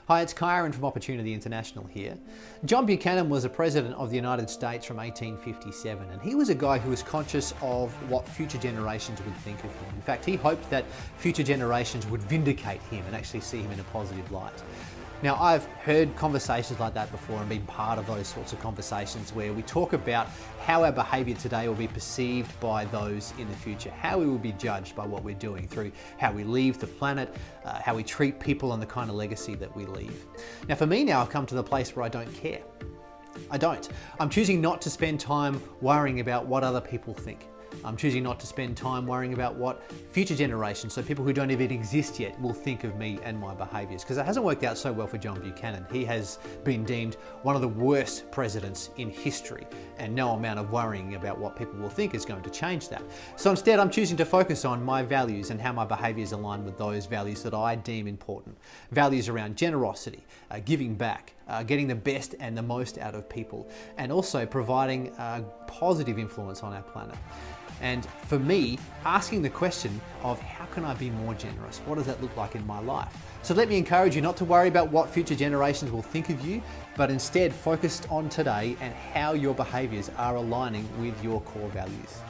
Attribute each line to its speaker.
Speaker 1: Hi, it's Kyron from Opportunity International here. John Buchanan was a president of the United States from 1857, and he was a guy who was conscious of what future generations would think of him. In fact, he hoped that future generations would vindicate him and actually see him in a positive light. Now, I've heard conversations like that before and been part of those sorts of conversations where we talk about how our behaviour today will be perceived by those in the future, how we will be judged by what we're doing through how we leave the planet, how we treat people and the kind of legacy that we leave. Now, for me now, I've come to the place where I don't care. I don't. I'm choosing not to spend time worrying about what other people think. I'm choosing not to spend time worrying about what future generations, so people who don't even exist yet, will think of me and my behaviours. Because it hasn't worked out so well for John Buchanan. He has been deemed one of the worst presidents in history, and no amount of worrying about what people will think is going to change that. So instead, I'm choosing to focus on my values and how my behaviours align with those values that I deem important. Values around generosity, giving back, getting the best and the most out of people, and also providing a positive influence on our planet. And for me, asking the question of how can I be more generous? What does that look like in my life? So let me encourage you not to worry about what future generations will think of you, but instead focus on today and how your behaviours are aligning with your core values.